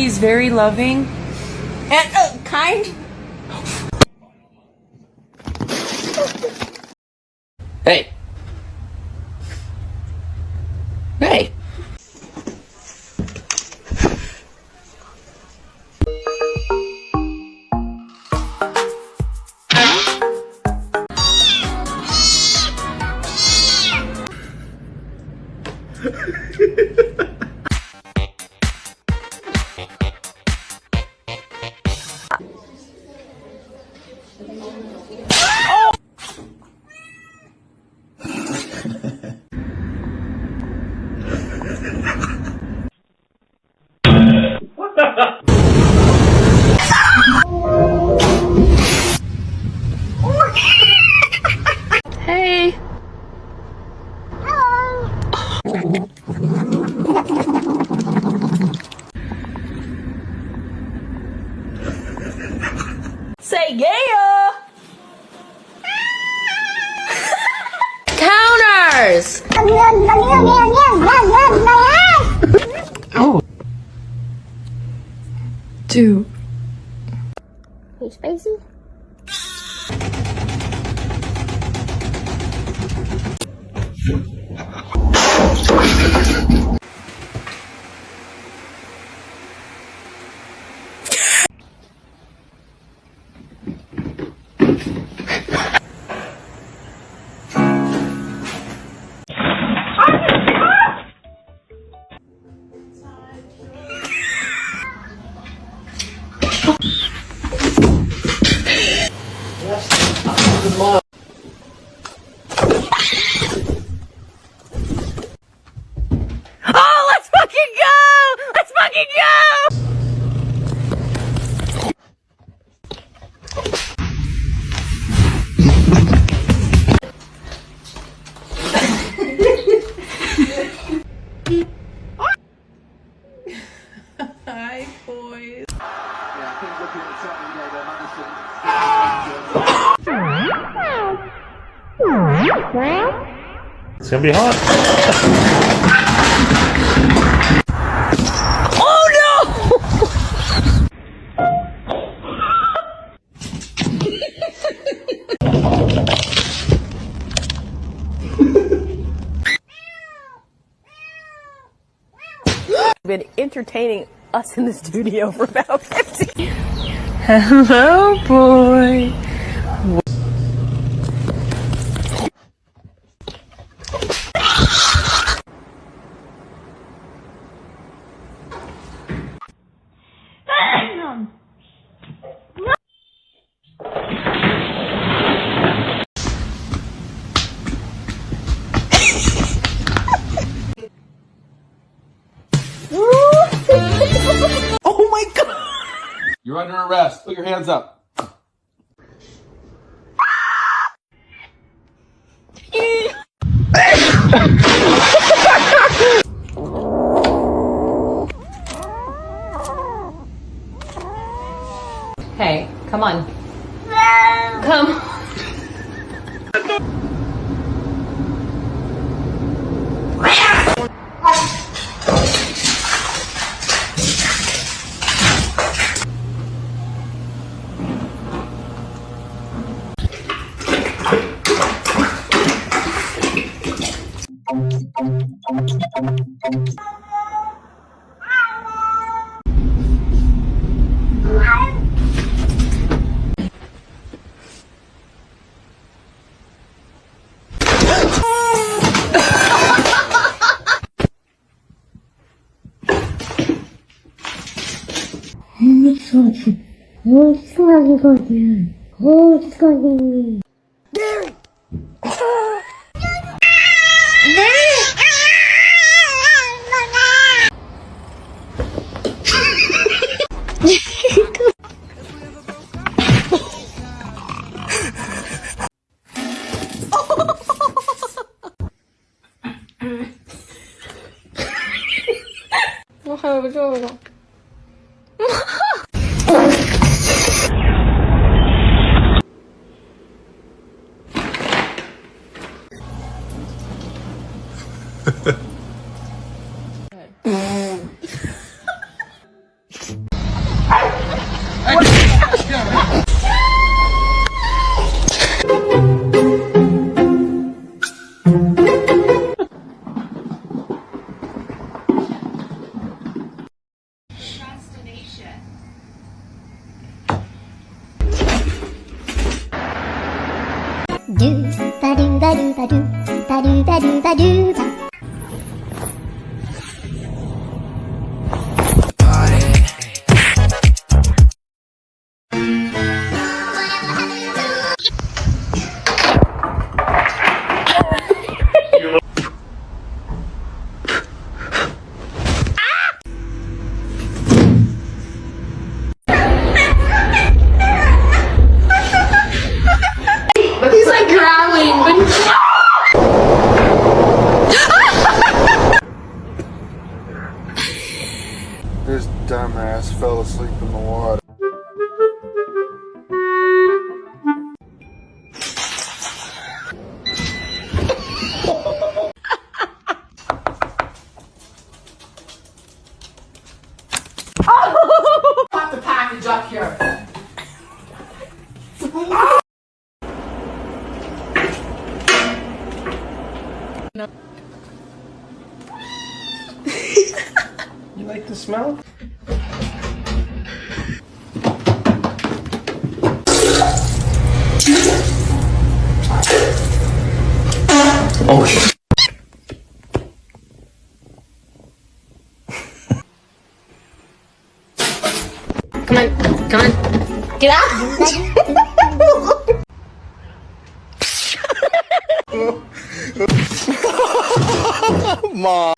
He's very loving and kind. Hey. Hey. Hey. Say yeah. Counters. Oh. 2. Hey, spicy? Oh, let's fucking go! Let's fucking go! Hi, boys. It's gonna be hot. Oh no! Been entertaining us in the studio for about 15. Hello, boy. Oh my god! You're under arrest. Put your hands up. Hey, come on. Come. He's like growling, but This dumbass fell asleep in the water. Pop the package up here. You like the smell? Oh shit. Come on, come on. Get out! Mom.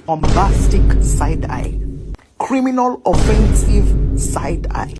Bombastic side eye, criminal offensive side eye.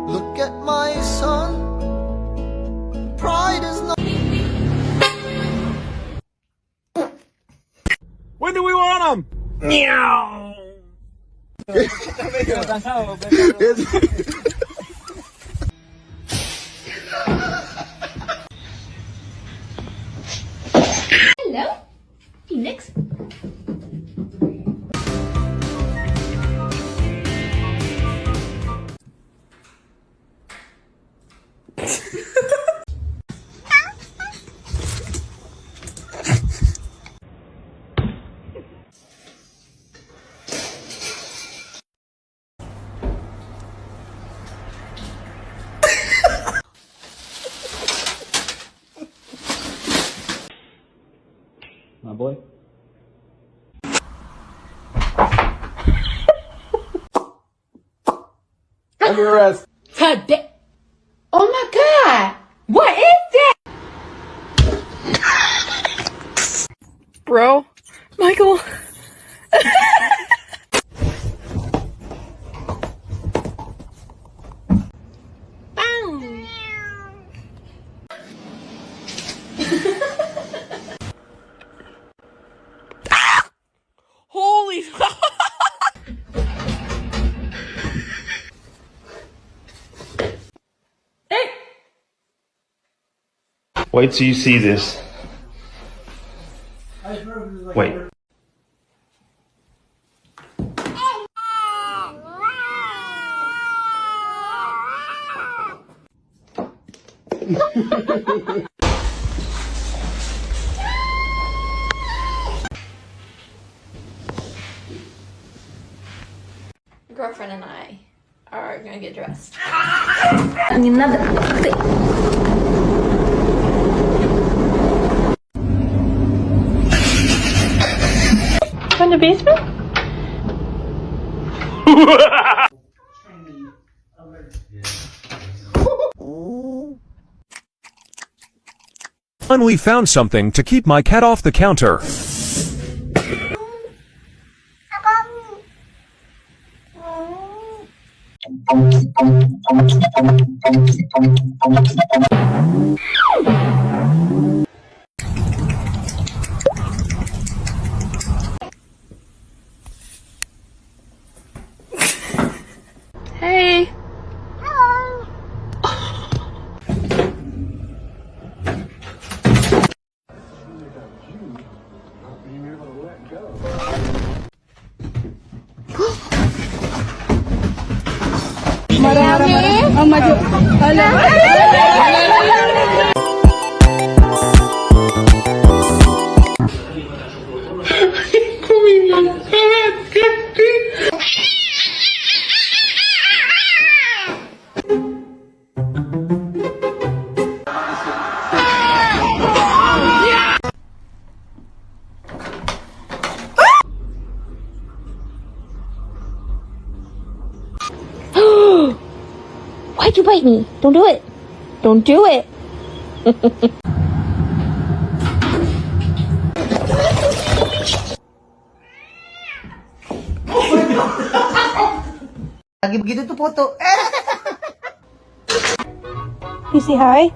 Look at my son. Pride is not. When do we want them? Hello, Phoenix. My boy. Under arrest. today. Oh my God! What is that? Bro, Michael. Holy Hey! Wait till you see this. Wait. get dressed. Another thing. In the basement? Finally found something to keep my cat off the counter. Hey. Why'd you bite me? Don't do it. Don't do it. Lagi begitu tuh foto. You say hi?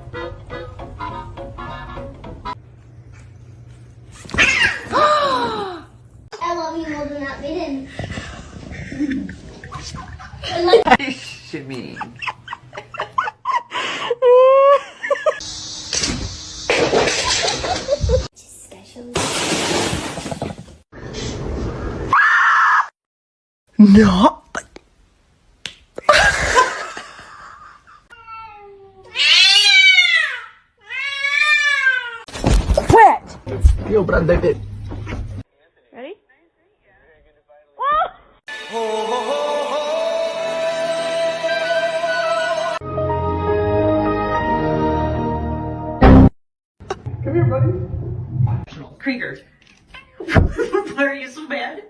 I love you more than that maiden. Shimmy. No. Quit! Yo, branded it. Ready? Come here, buddy. Krieger. Why are you so mad?